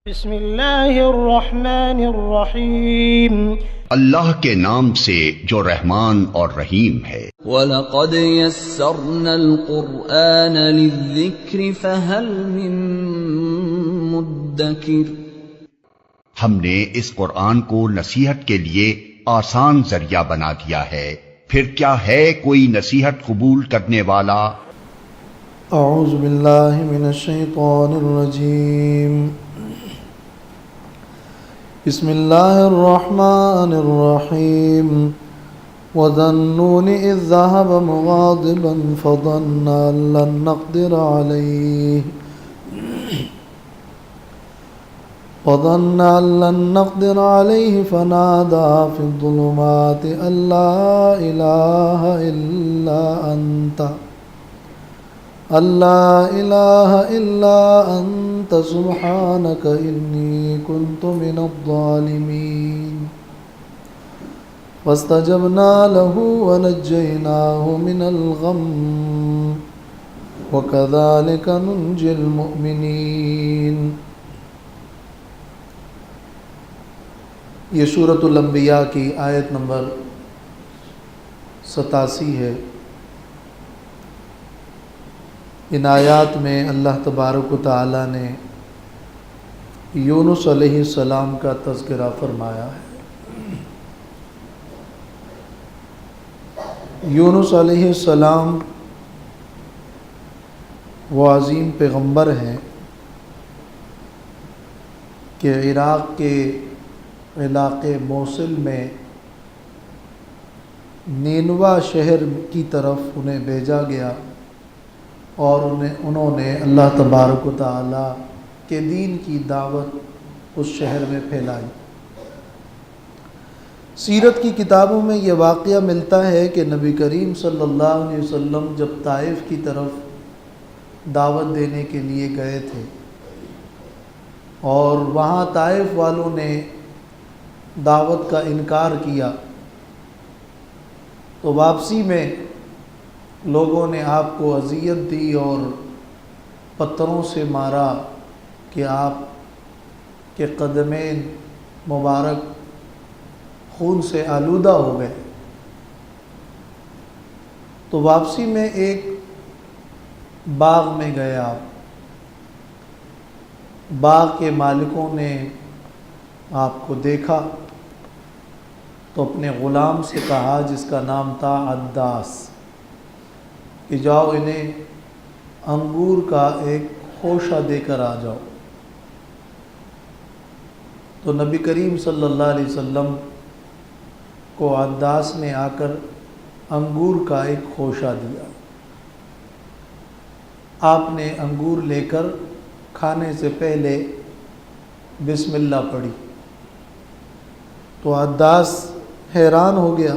بسم اللہ الرحمن الرحیم۔ اللہ کے نام سے جو رحمان اور رحیم ہے۔ وَلَقَدْ يَسَّرْنَا الْقُرْآنَ لِلذِّكْرِ فَهَلْ مِن مُدَّكِرٍ۔ ہم نے اس قرآن کو نصیحت کے لیے آسان ذریعہ بنا دیا ہے، پھر کیا ہے کوئی نصیحت قبول کرنے والا؟ اعوذ باللہ من الشیطان الرجیم، بسم اللہ الرحمن الرحیم۔ وَذَا النُّونِ إِذ ذَّهَبَ مُغَاضِبًا فَظَنَّ أَن لَّن نَّقْدِرَ عَلَيْهِ فَنَادَىٰ فِي الظُّلُمَاتِ أَن لَّا إِلَٰهَ إِلَّا أَنتَ سُبْحَانَكَ إِنِّي كُنتُ مِنَ الظَّالِمِينَ۔ فَاسْتَجَبْنَا لَهُ وَنَجَّيْنَاهُ مِنَ الْغَمِّ وَكَذَٰلِكَ نُنجِي الْمُؤْمِنِينَ۔ یہ سورۃ الانبیاء کی آیت نمبر 87 ہے۔ ان آیات میں اللہ تبارک و تعالی نے یونس علیہ السلام کا تذکرہ فرمایا ہے۔ یونس علیہ السلام وہ عظیم پیغمبر ہیں کہ عراق کے علاقے موصل میں نینوا شہر کی طرف انہیں بھیجا گیا اور انہوں نے اللہ تبارک و تعالی کے دین کی دعوت اس شہر میں پھیلائی۔ سیرت کی کتابوں میں یہ واقعہ ملتا ہے کہ نبی کریم صلی اللہ علیہ وسلم جب طائف کی طرف دعوت دینے کے لیے گئے تھے اور وہاں طائف والوں نے دعوت کا انکار کیا تو واپسی میں لوگوں نے آپ کو اذیت دی اور پتھروں سے مارا کہ آپ کے قدمین مبارک خون سے آلودہ ہو گئے۔ تو واپسی میں ایک باغ میں گئے آپ، باغ کے مالکوں نے آپ کو دیکھا تو اپنے غلام سے کہا جس کا نام تھا عداس کہ جاؤ انہیں انگور کا ایک خوشہ دے کر آ جاؤ۔ تو نبی کریم صلی اللہ علیہ وسلم کو عداس نے آ کر انگور کا ایک خوشہ دیا۔ آپ نے انگور لے کر کھانے سے پہلے بسم اللہ پڑھی تو عداس حیران ہو گیا۔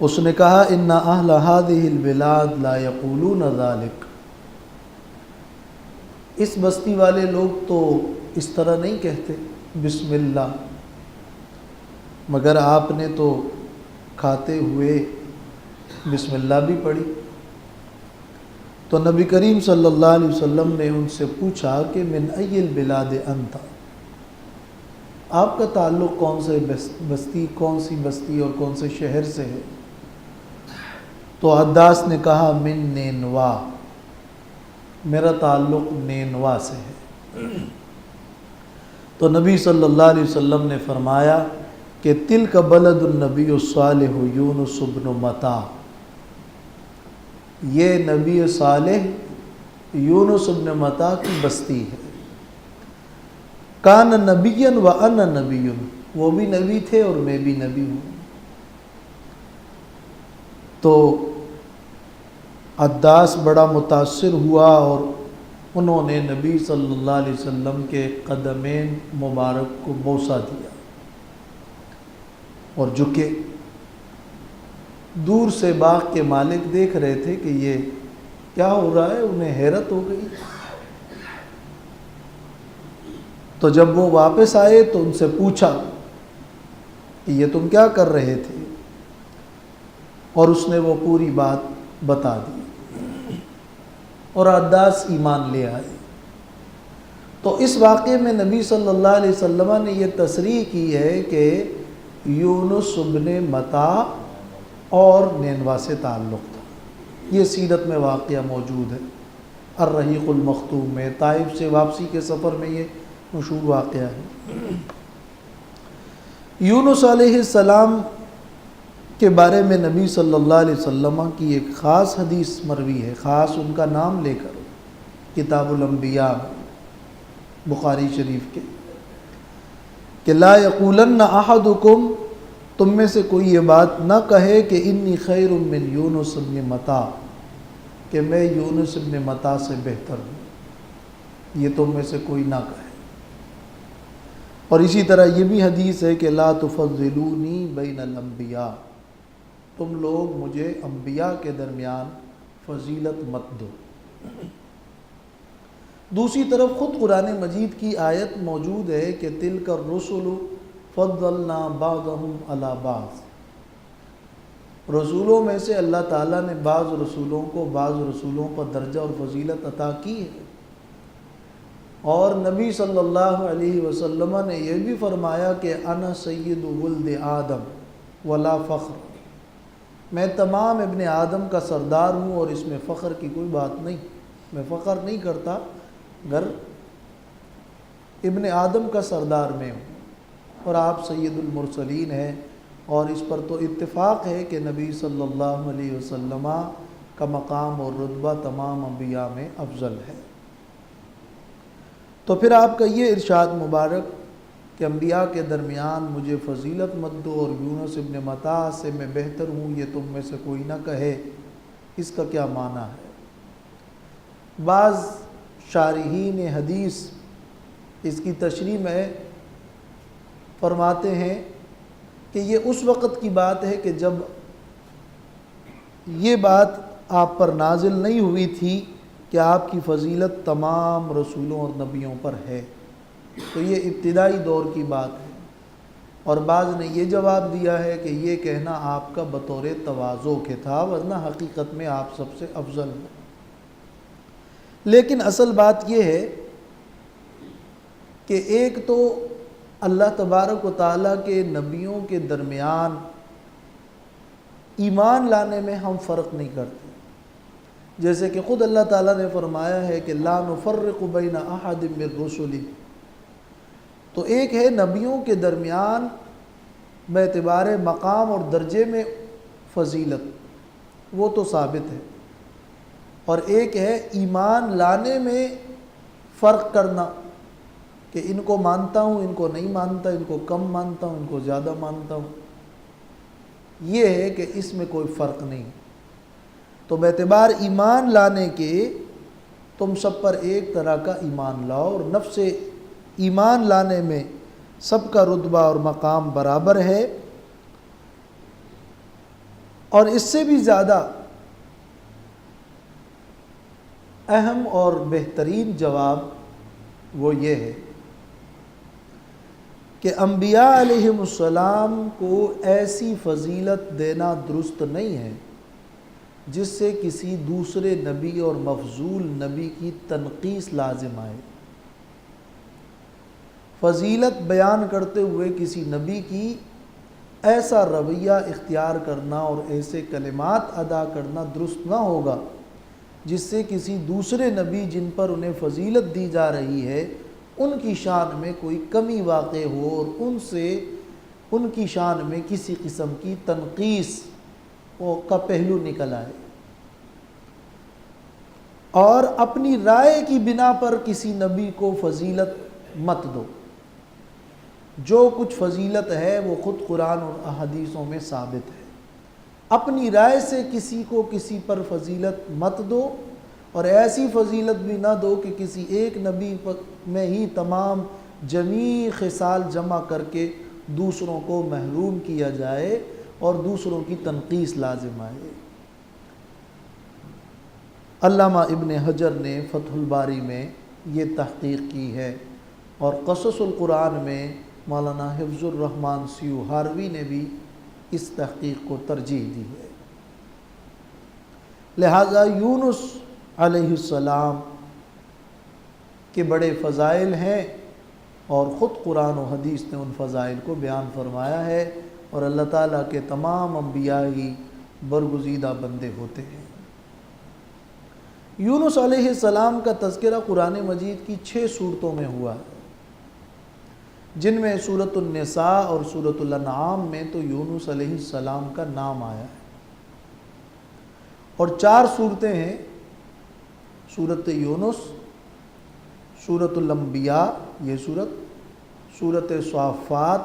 اس نے کہا ان اہل هذه البلاد لا یقولون ذلک، اس بستی والے لوگ تو اس طرح نہیں کہتے بسم اللہ، مگر آپ نے تو کھاتے ہوئے بسم اللہ بھی پڑھی۔ تو نبی کریم صلی اللہ علیہ وسلم نے ان سے پوچھا کہ من ای البلاد انت، آپ کا تعلق کون سی بستی اور کون سے شہر سے ہے؟ تو عداس نے کہا من نینوا، میرا تعلق نینوا سے ہے۔ تو نبی صلی اللہ علیہ وسلم نے فرمایا کہ تلک بلد النبی الصالح یونس بن متی، یہ نبی صالح یونس بن متی کی بستی ہے۔ کان نبیا و انا نبی، وہ بھی نبی تھے اور میں بھی نبی ہوں۔ تو عداس بڑا متاثر ہوا اور انہوں نے نبی صلی اللہ علیہ وسلم کے قدمین مبارک کو بوسہ دیا اور جھکے۔ دور سے باغ کے مالک دیکھ رہے تھے کہ یہ کیا ہو رہا ہے، انہیں حیرت ہو گئی۔ تو جب وہ واپس آئے تو ان سے پوچھا کہ یہ تم کیا کر رہے تھے، اور اس نے وہ پوری بات بتا دی اور عداس ایمان لے آئے۔ تو اس واقعے میں نبی صلی اللہ علیہ وسلم نے یہ تصریح کی ہے کہ یونس ابن متا اور نینوا سے تعلق تھا. یہ سیرت میں واقعہ موجود ہے، الرحیق المختوم میں. طائف سے واپسی کے سفر میں یہ مشہور واقعہ ہے. یونس علیہ السلام کے بارے میں نبی صلی اللہ علیہ وسلم کی ایک خاص حدیث مروی ہے، خاص ان کا نام لے کر، کتاب الانبیاء بخاری شریف کے، کہ لا یقولن احدکم، تم میں سے کوئی یہ بات نہ کہے کہ انی خیر من یونس ابن متا، کہ میں یونس ابن متا سے بہتر ہوں. یہ تم میں سے کوئی نہ کہے. اور اسی طرح یہ بھی حدیث ہے کہ لا تفضلونی بین الانبیاء، تم لوگ مجھے انبیاء کے درمیان فضیلت مت دو. دوسری طرف خود قرآن مجید کی آیت موجود ہے کہ تلک الرسل فضلنا بعضهم علی بعض، رسولوں میں سے اللہ تعالیٰ نے بعض رسولوں کو بعض رسولوں پر درجہ اور فضیلت عطا کی ہے. اور نبی صلی اللہ علیہ وسلم نے یہ بھی فرمایا کہ انا سید ولد آدم ولا فخر، میں تمام ابن آدم کا سردار ہوں اور اس میں فخر کی کوئی بات نہیں. میں فخر نہیں کرتا گر ابن آدم کا سردار میں ہوں، اور آپ سید المرسلین ہیں. اور اس پر تو اتفاق ہے کہ نبی صلی اللہ علیہ وسلم کا مقام اور رتبہ تمام انبیاء میں افضل ہے. تو پھر آپ کا یہ ارشاد مبارک کہ انبیاء کے درمیان مجھے فضیلت مت دو اور یونس ابن متا سے میں بہتر ہوں، یہ تم میں سے کوئی نہ کہے، اس کا کیا معنی ہے؟ بعض شارحین حدیث اس کی تشریح میں فرماتے ہیں کہ یہ اس وقت کی بات ہے کہ جب یہ بات آپ پر نازل نہیں ہوئی تھی کہ آپ کی فضیلت تمام رسولوں اور نبیوں پر ہے. تو یہ ابتدائی دور کی بات ہے. اور بعض نے یہ جواب دیا ہے کہ یہ کہنا آپ کا بطور تواضع کے تھا، ورنہ حقیقت میں آپ سب سے افضل ہیں. لیکن اصل بات یہ ہے کہ ایک تو اللہ تبارک و تعالیٰ کے نبیوں کے درمیان ایمان لانے میں ہم فرق نہیں کرتے. جیسے کہ خود اللہ تعالیٰ نے فرمایا ہے کہ لا نفرق بین احد من رسلی. تو ایک ہے نبیوں کے درمیان باعتبار مقام اور درجے میں فضیلت، وہ تو ثابت ہے. اور ایک ہے ایمان لانے میں فرق کرنا کہ ان کو مانتا ہوں، ان کو نہیں مانتا، ان کو کم مانتا ہوں، ان کو زیادہ مانتا ہوں. یہ ہے کہ اس میں کوئی فرق نہیں. تو باعتبار ایمان لانے کے تم سب پر ایک طرح کا ایمان لاؤ، اور نفس ایمان لانے میں سب کا رتبہ اور مقام برابر ہے. اور اس سے بھی زیادہ اہم اور بہترین جواب وہ یہ ہے کہ انبیاء علیہم السلام کو ایسی فضیلت دینا درست نہیں ہے جس سے کسی دوسرے نبی اور مفضول نبی کی تنقیص لازم آئے. فضیلت بیان کرتے ہوئے کسی نبی کی ایسا رویہ اختیار کرنا اور ایسے کلمات ادا کرنا درست نہ ہوگا جس سے کسی دوسرے نبی جن پر انہیں فضیلت دی جا رہی ہے ان کی شان میں کوئی کمی واقع ہو اور ان سے ان کی شان میں کسی قسم کی تنقیص کا پہلو نکل آئے. اور اپنی رائے کی بنا پر کسی نبی کو فضیلت مت دو. جو کچھ فضیلت ہے وہ خود قرآن اور احادیثوں میں ثابت ہے. اپنی رائے سے کسی کو کسی پر فضیلت مت دو، اور ایسی فضیلت بھی نہ دو کہ کسی ایک نبی میں ہی تمام جمیع خصال جمع کر کے دوسروں کو محروم کیا جائے اور دوسروں کی تنقیص لازم آئے. علامہ ابن حجر نے فتح الباری میں یہ تحقیق کی ہے، اور قصص القرآن میں مولانا حفظ الرحمن سیوہاروی نے بھی اس تحقیق کو ترجیح دی ہے. لہذا یونس علیہ السلام کے بڑے فضائل ہیں، اور خود قرآن و حدیث نے ان فضائل کو بیان فرمایا ہے، اور اللہ تعالیٰ کے تمام انبیاء ہی برگزیدہ بندے ہوتے ہیں۔ یونس علیہ السلام کا تذکرہ قرآن مجید کی 6 صورتوں میں ہوا ہے، جن میں سورۃ النساء اور سورۃ الانعام میں تو یونس علیہ السلام کا نام آیا ہے، اور 4 صورتیں ہیں، سورۃ یونس، سورۃ الانبیاء یہ سورۃ صافات،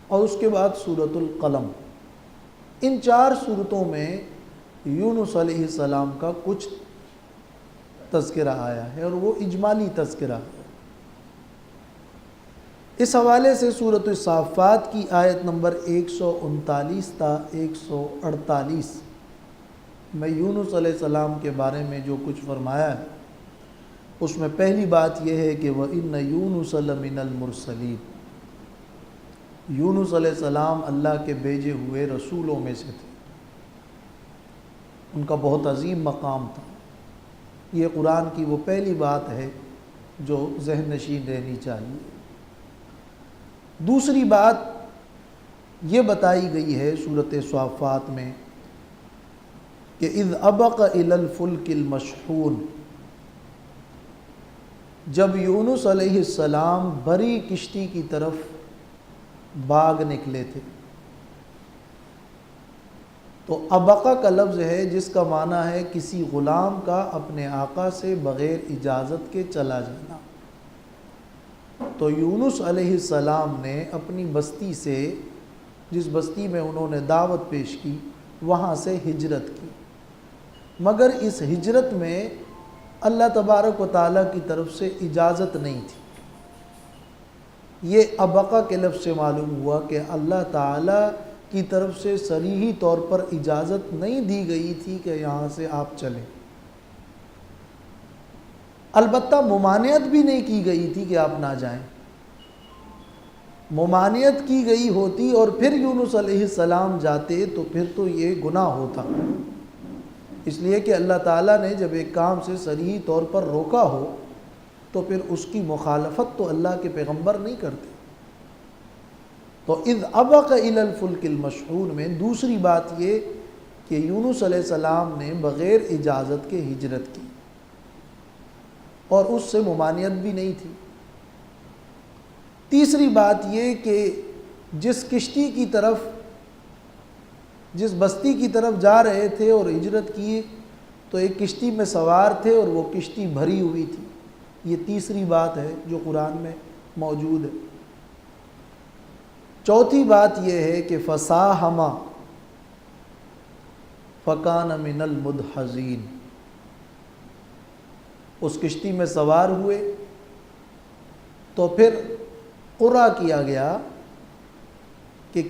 اور اس کے بعد سورۃ القلم۔ ان 4 صورتوں میں یونس علیہ السلام کا کچھ تذکرہ آیا ہے، اور وہ اجمالی تذکرہ ہے۔ اس حوالے سے سورۃ الصافات کی آیت نمبر 139 تا 148 میں یونس علیہ السلام کے بارے میں جو کچھ فرمایا ہے، اس میں پہلی بات یہ ہے کہ وَإِنَّ يُونُسَ لَمِنَ الْمُرْسَلِينَ، یونس علیہ السلام اللہ کے بھیجے ہوئے رسولوں میں سے تھے، ان کا بہت عظیم مقام تھا۔ یہ قرآن کی وہ پہلی بات ہے جو ذہن نشین رہنی چاہیے۔ دوسری بات یہ بتائی گئی ہے سورۃ صافات میں کہ اذ ابق الی الفلک المشحون، جب یونس علیہ السلام بھری کشتی کی طرف بھاگ نکلے تھے۔ تو ابقا کا لفظ ہے جس کا معنی ہے کسی غلام کا اپنے آقا سے بغیر اجازت کے چلا جانا۔ تو یونس علیہ السلام نے اپنی بستی سے، جس بستی میں انہوں نے دعوت پیش کی، وہاں سے ہجرت کی، مگر اس ہجرت میں اللہ تبارک و تعالیٰ کی طرف سے اجازت نہیں تھی۔ یہ ابقا کے لفظ سے معلوم ہوا کہ اللہ تعالیٰ کی طرف سے صریحی طور پر اجازت نہیں دی گئی تھی کہ یہاں سے آپ چلیں، البتہ ممانعت بھی نہیں کی گئی تھی کہ آپ نہ جائیں۔ ممانعت کی گئی ہوتی اور پھر یونس علیہ السلام جاتے تو پھر تو یہ گناہ ہوتا، اس لیے کہ اللہ تعالیٰ نے جب ایک کام سے صریحی طور پر روکا ہو تو پھر اس کی مخالفت تو اللہ کے پیغمبر نہیں کرتے۔ تو اذ ابق الی الفلک المشحون میں دوسری بات یہ کہ یونس علیہ السلام نے بغیر اجازت کے ہجرت کی، اور اس سے ممانعت بھی نہیں تھی۔ تیسری بات یہ کہ جس کشتی کی طرف، جس بستی کی طرف جا رہے تھے اور ہجرت کی، تو ایک کشتی میں سوار تھے اور وہ کشتی بھری ہوئی تھی۔ یہ تیسری بات ہے جو قرآن میں موجود ہے۔ چوتھی بات یہ ہے کہ فساہم فکان من المدحضین، اس کشتی میں سوار ہوئے تو پھر قرعہ کیا گیا کہ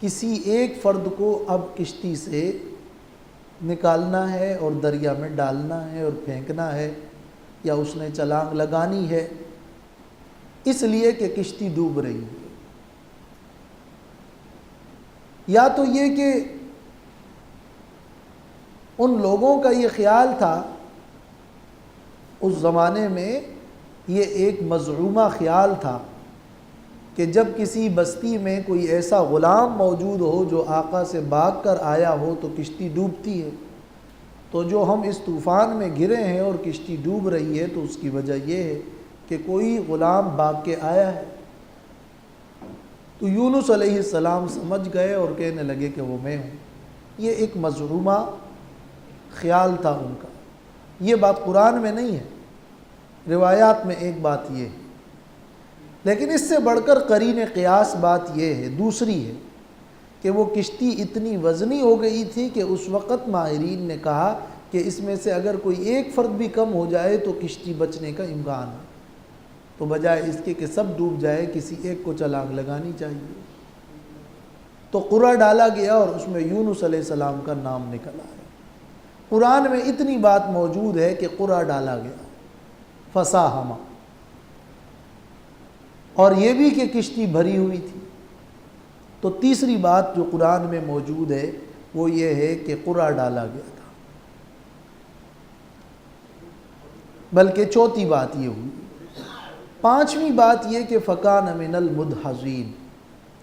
کسی ایک فرد کو اب کشتی سے نکالنا ہے اور دریا میں ڈالنا ہے اور پھینکنا ہے، یا اس نے چھلانگ لگانی ہے، اس لیے کہ کشتی ڈوب رہی ہے۔ یا تو یہ کہ ان لوگوں کا یہ خیال تھا، اس زمانے میں یہ ایک مزعومہ خیال تھا کہ جب کسی بستی میں کوئی ایسا غلام موجود ہو جو آقا سے بھاگ کر آیا ہو تو کشتی ڈوبتی ہے، تو جو ہم اس طوفان میں گرے ہیں اور کشتی ڈوب رہی ہے تو اس کی وجہ یہ ہے کہ کوئی غلام بھاگ کے آیا ہے۔ تو یونس علیہ السلام سمجھ گئے اور کہنے لگے کہ وہ میں ہوں۔ یہ ایک مزعومہ خیال تھا ان کا، یہ بات قرآن میں نہیں ہے، روایات میں ایک بات یہ ہے۔ لیکن اس سے بڑھ کر قرین قیاس بات یہ ہے، دوسری ہے، کہ وہ کشتی اتنی وزنی ہو گئی تھی کہ اس وقت ماہرین نے کہا کہ اس میں سے اگر کوئی ایک فرد بھی کم ہو جائے تو کشتی بچنے کا امکان ہے، تو بجائے اس کے کہ سب ڈوب جائے کسی ایک کو چھلانگ لگانی چاہیے۔ تو قرعہ ڈالا گیا اور اس میں یونس علیہ السلام کا نام نکل آیا۔ قرآن میں اتنی بات موجود ہے کہ قرعہ ڈالا گیا، فساہم، اور یہ بھی کہ کشتی بھری ہوئی تھی۔ تو تیسری بات جو قرآن میں موجود ہے وہ یہ ہے کہ قرعہ ڈالا گیا تھا۔ بلکہ چوتھی بات یہ ہوئی 5ویں بات یہ کہ فکان من المدحضین،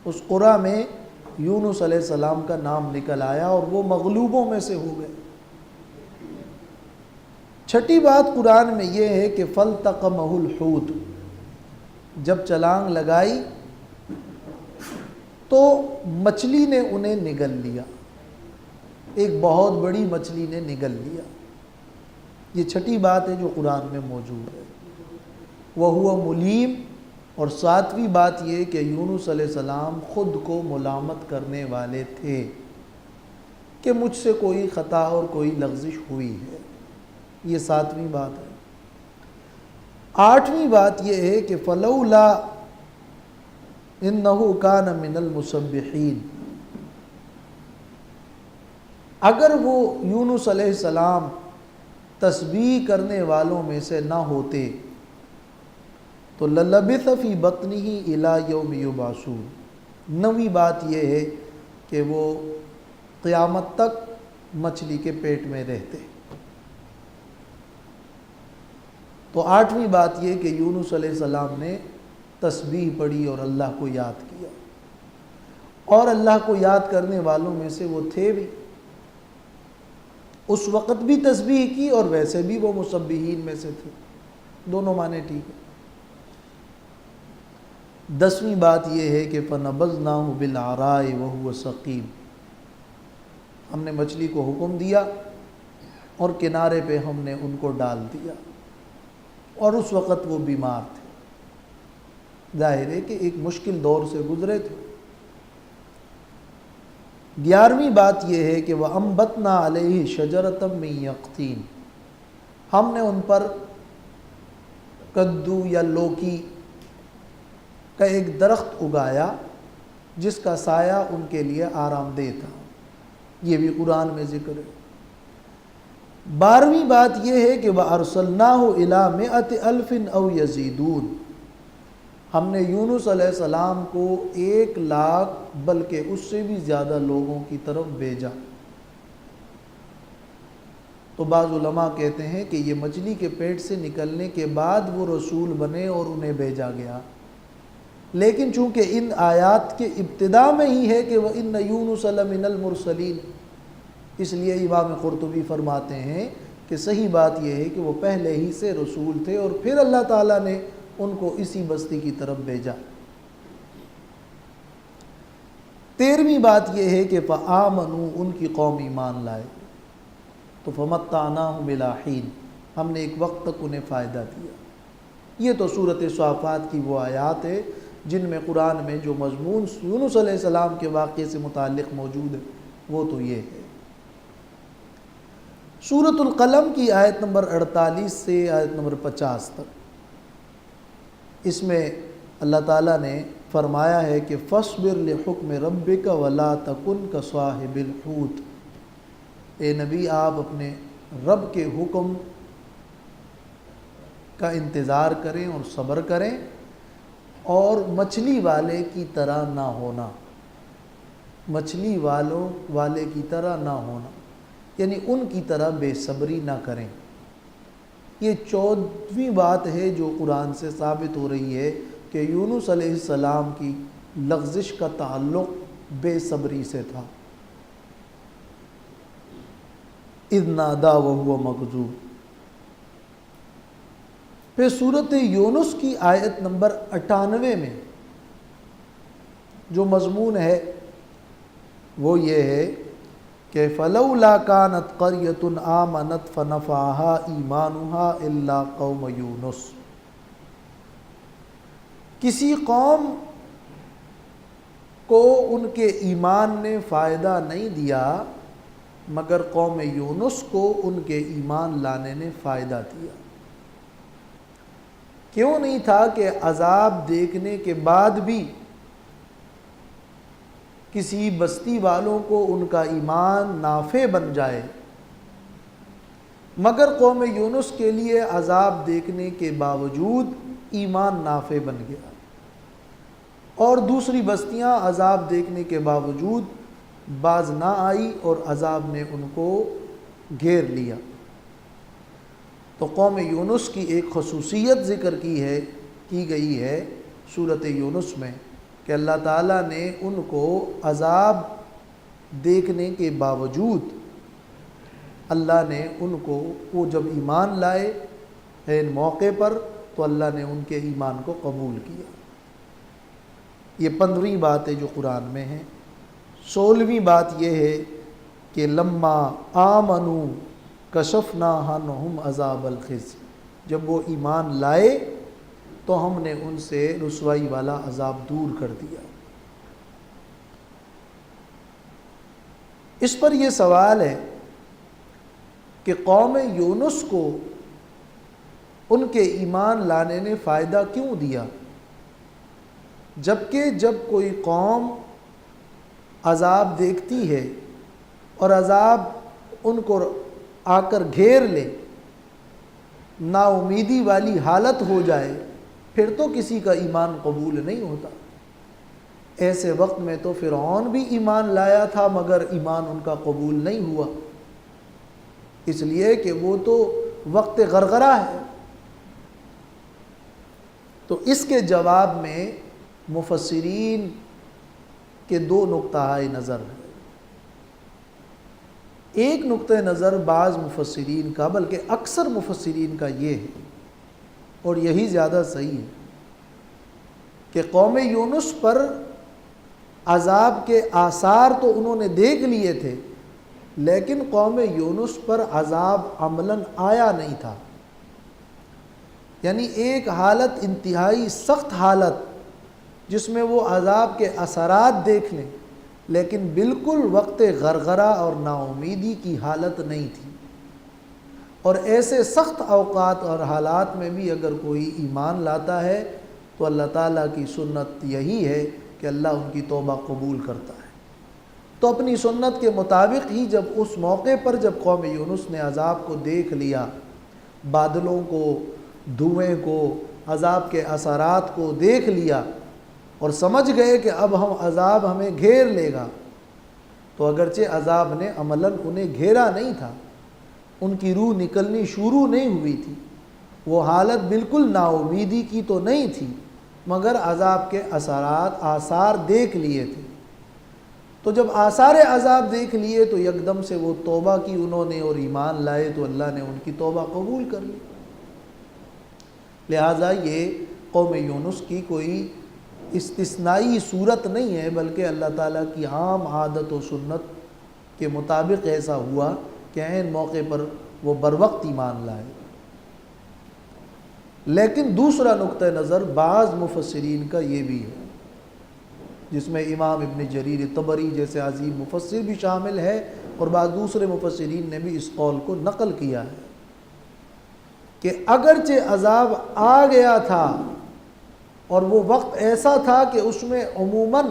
اس قرآن میں یونس علیہ السلام کا نام نکل آیا اور وہ مغلوبوں میں سے ہو گئے۔ 6ٹھی بات قرآن میں یہ ہے کہ فَالْتَقَمَهُ الْحُوتُ، جب چھلانگ لگائی تو مچھلی نے انہیں نگل لیا، ایک بہت بڑی مچھلی نے نگل لیا۔ یہ 6ٹھی بات ہے جو قرآن میں موجود ہے۔ وَهُوَ مُلِيمٌ، اور 7ویں بات یہ کہ یونس علیہ السلام خود کو ملامت کرنے والے تھے کہ مجھ سے کوئی خطا اور کوئی لغزش ہوئی ہے، یہ 7ویں بات ہے۔ 8ویں بات یہ ہے کہ فلولا انہ کان من المسبحین، اگر وہ یونس علیہ السلام تسبیح کرنے والوں میں سے نہ ہوتے تو للبث فی بطنہ الی یوم یبعثون۔ 9ویں بات یہ ہے کہ وہ قیامت تک مچھلی کے پیٹ میں رہتے۔ تو 8ویں بات یہ کہ یونس علیہ السلام نے تسبیح پڑھی اور اللہ کو یاد کیا، اور اللہ کو یاد کرنے والوں میں سے وہ تھے بھی، اس وقت بھی تسبیح کی اور ویسے بھی وہ مسبحین میں سے تھے، دونوں معنی ٹھیک ہے۔ 10ویں بات یہ ہے کہ فَنَبَذْنَاهُ بِالْعَرَاءِ وَهُوَ سَقِيمٌ، ہم نے مچھلی کو حکم دیا اور کنارے پہ ہم نے ان کو ڈال دیا، اور اس وقت وہ بیمار تھے، ظاہر ہے کہ ایک مشکل دور سے گزرے تھے۔ 11ویں بات یہ ہے کہ وَأَنبَتْنَا عَلَيْهِ شَجَرَةً مِّن يَقْطِينٍ، ہم نے ان پر کدو یا لوکی کا ایک درخت اگایا جس کا سایہ ان کے لیے آرام دہ تھا، یہ بھی قرآن میں ذکر ہے۔ 12ویں بات یہ ہے کہ وَأَرْسَلْنَاهُ إِلَىٰ 100,000 أَوْ يَزِيدُونَ، ہم نے یونس علیہ السلام کو 1,00,000 بلکہ اس سے بھی زیادہ لوگوں کی طرف بھیجا۔ تو بعض علماء کہتے ہیں کہ یہ مچھلی کے پیٹ سے نکلنے کے بعد وہ رسول بنے اور انہیں بھیجا گیا، لیکن چونکہ ان آیات کے ابتدا میں ہی ہے کہ وَإِنَّ يُونُسَ لَمِنَ الْمُرْسَلِينَ، اس لیے امام قرطبی فرماتے ہیں کہ صحیح بات یہ ہے کہ وہ پہلے ہی سے رسول تھے اور پھر اللہ تعالیٰ نے ان کو اسی بستی کی طرف بھیجا۔ 13ویں بات یہ ہے کہ فآمنوا، ان کی قوم ایمان لائے، تو فمتعناہم الی حین، ہم نے ایک وقت تک انہیں فائدہ دیا۔ یہ تو سورۃ صافات کی وہ آیات ہے جن میں قرآن میں جو مضمون یونس علیہ السلام کے واقعے سے متعلق موجود ہے وہ تو یہ ہے۔ سورۃ القلم کی آیت نمبر 48 سے آیت نمبر 50 تک، اس میں اللہ تعالیٰ نے فرمایا ہے کہ فَاصْبِرْ لِحُکْمِ رَبِّكَ وَلَا تَكُنْ كَصَاحِبِ الْحُوتِ، اے نبی آپ اپنے رب کے حکم کا انتظار کریں اور صبر کریں، اور مچھلی والے کی طرح نہ ہونا، مچھلی والے کی طرح نہ ہونا، یعنی ان کی طرح بے صبری نہ کریں۔ یہ 14ویں بات ہے جو قرآن سے ثابت ہو رہی ہے کہ یونس علیہ السلام کی لغزش کا تعلق بے صبری سے تھا۔ اذ نادا وہو مکذوب۔ پھر سورۃ یونس کی آیت نمبر 98 میں جو مضمون ہے وہ یہ ہے کہ فلولا كانت قرية آمنت فنفعها ایمانها الا قوم یونس، کسی قوم کو ان کے ایمان نے فائدہ نہیں دیا مگر قوم یونس کو ان کے ایمان لانے نے فائدہ دیا۔ کیوں نہیں تھا کہ عذاب دیکھنے کے بعد بھی کسی بستی والوں کو ان کا ایمان نافع بن جائے، مگر قوم یونس کے لیے عذاب دیکھنے کے باوجود ایمان نافع بن گیا، اور دوسری بستیاں عذاب دیکھنے کے باوجود باز نہ آئی اور عذاب نے ان کو گھیر لیا۔ تو قوم یونس کی ایک خصوصیت ذکر کی ہے کی گئی ہے سورۃ یونس میں کہ اللہ تعالیٰ نے ان کو عذاب دیکھنے کے باوجود اللہ نے ان کو، وہ جب ایمان لائے ان موقع پر تو اللہ نے ان کے ایمان کو قبول کیا۔ یہ 15ویں بات ہے جو قرآن میں ہے۔ 16ویں بات یہ ہے کہ لما آمنوا کشفنا عنہم عذاب الخزي، جب وہ ایمان لائے تو ہم نے ان سے رسوائی والا عذاب دور کر دیا۔ اس پر یہ سوال ہے کہ قوم یونس کو ان کے ایمان لانے نے فائدہ کیوں دیا، جبکہ جب کوئی قوم عذاب دیکھتی ہے اور عذاب ان کو آ کر گھیر لے، نا امیدی والی حالت ہو جائے، پھر تو کسی کا ایمان قبول نہیں ہوتا۔ ایسے وقت میں تو فرعون بھی ایمان لایا تھا مگر ایمان ان کا قبول نہیں ہوا، اس لیے کہ وہ تو وقت غرغرہ ہے۔ تو اس کے جواب میں مفسرین کے 2 نقطہ نظر ہیں۔ ایک نقطہ نظر بعض مفسرین کا، بلکہ اکثر مفسرین کا یہ ہے، اور یہی زیادہ صحیح ہے، کہ قوم یونس پر عذاب کے آثار تو انہوں نے دیکھ لیے تھے، لیکن قوم یونس پر عذاب عملاً آیا نہیں تھا۔ یعنی ایک حالت، انتہائی سخت حالت، جس میں وہ عذاب کے اثرات دیکھ لیں، لیکن بالکل وقت غرغرہ اور نا امیدی کی حالت نہیں تھی۔ اور ایسے سخت اوقات اور حالات میں بھی اگر کوئی ایمان لاتا ہے تو اللہ تعالیٰ کی سنت یہی ہے کہ اللہ ان کی توبہ قبول کرتا ہے۔ تو اپنی سنت کے مطابق ہی جب اس موقع پر جب قوم یونس نے عذاب کو دیکھ لیا، بادلوں کو، دھوئیں کو، عذاب کے اثرات کو دیکھ لیا اور سمجھ گئے کہ اب عذاب ہمیں گھیر لے گا، تو اگرچہ عذاب نے عملاً انہیں گھیرا نہیں تھا، ان کی روح نکلنی شروع نہیں ہوئی تھی، وہ حالت بالکل نا امیدی کی تو نہیں تھی، مگر عذاب کے آثار دیکھ لیے تھے۔ تو جب آثار عذاب دیکھ لیے تو یکدم سے وہ توبہ کی انہوں نے اور ایمان لائے تو اللہ نے ان کی توبہ قبول کر لی۔ لہٰذا یہ قوم یونس کی کوئی استثنائی صورت نہیں ہے، بلکہ اللہ تعالیٰ کی عام عادت و سنت کے مطابق ایسا ہوا کہ عین موقع پر وہ بروقت ایمان لائے۔ لیکن دوسرا نقطہ نظر بعض مفسرین کا یہ بھی ہے، جس میں امام ابن جریر طبری جیسے عظیم مفسر بھی شامل ہے، اور بعض دوسرے مفسرین نے بھی اس قول کو نقل کیا ہے کہ اگرچہ عذاب آ گیا تھا اور وہ وقت ایسا تھا کہ اس میں عموماً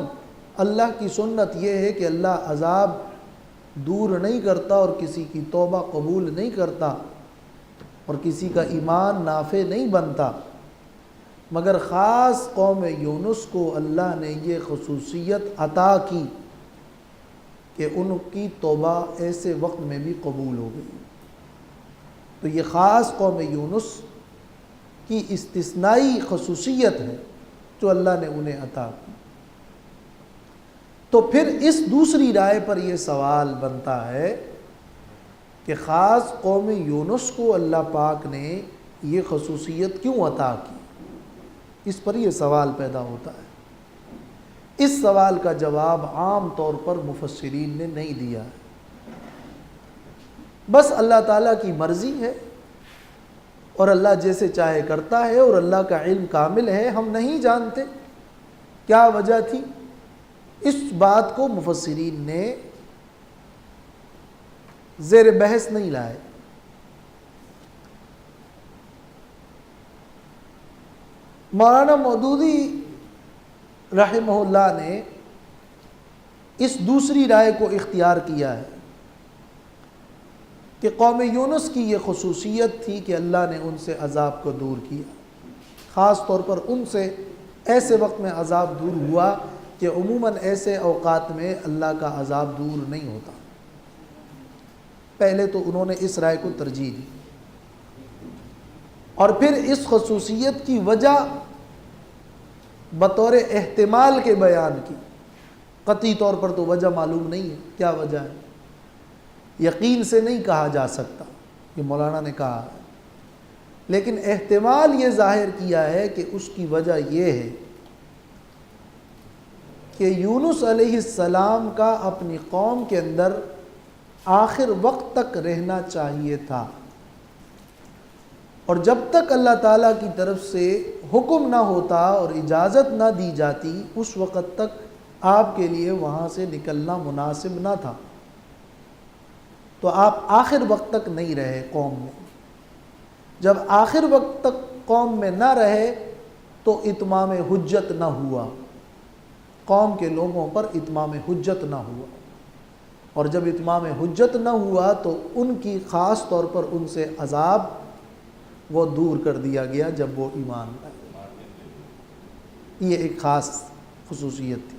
اللہ کی سنت یہ ہے کہ اللہ عذاب دور نہیں کرتا اور کسی کی توبہ قبول نہیں کرتا اور کسی کا ایمان نافع نہیں بنتا، مگر خاص قوم یونس کو اللہ نے یہ خصوصیت عطا کی کہ ان کی توبہ ایسے وقت میں بھی قبول ہو گئی۔ تو یہ خاص قوم یونس کی استثنائی خصوصیت ہے جو اللہ نے انہیں عطا کی۔ تو پھر اس دوسری رائے پر یہ سوال بنتا ہے کہ خاص قوم یونس کو اللہ پاک نے یہ خصوصیت کیوں عطا کی؟ اس پر یہ سوال پیدا ہوتا ہے۔ اس سوال کا جواب عام طور پر مفسرین نے نہیں دیا ہے، بس اللہ تعالیٰ کی مرضی ہے اور اللہ جیسے چاہے کرتا ہے، اور اللہ کا علم کامل ہے، ہم نہیں جانتے کیا وجہ تھی۔ اس بات کو مفسرین نے زیر بحث نہیں لائے۔ مولانا مودودی رحمہ اللہ نے اس دوسری رائے کو اختیار کیا ہے کہ قوم یونس کی یہ خصوصیت تھی کہ اللہ نے ان سے عذاب کو دور کیا، خاص طور پر ان سے ایسے وقت میں عذاب دور ہوا کہ عموماً ایسے اوقات میں اللہ کا عذاب دور نہیں ہوتا۔ پہلے تو انہوں نے اس رائے کو ترجیح دی، اور پھر اس خصوصیت کی وجہ بطور احتمال کے بیان کی، قطعی طور پر تو وجہ معلوم نہیں ہے کیا وجہ ہے، یقین سے نہیں کہا جا سکتا، یہ مولانا نے کہا ہے، لیکن احتمال یہ ظاہر کیا ہے کہ اس کی وجہ یہ ہے کہ یونس علیہ السلام کا اپنی قوم کے اندر آخر وقت تک رہنا چاہیے تھا، اور جب تک اللہ تعالیٰ کی طرف سے حکم نہ ہوتا اور اجازت نہ دی جاتی اس وقت تک آپ کے لیے وہاں سے نکلنا مناسب نہ تھا، تو آپ آخر وقت تک نہیں رہے قوم میں۔ جب آخر وقت تک قوم میں نہ رہے تو اتمام حجت نہ ہوا، قوم کے لوگوں پر اتمام حجت نہ ہوا، اور جب اتمام حجت نہ ہوا تو ان کی خاص طور پر ان سے عذاب وہ دور کر دیا گیا جب وہ ایمان لائے۔ یہ ایک خاص خصوصیت تھی۔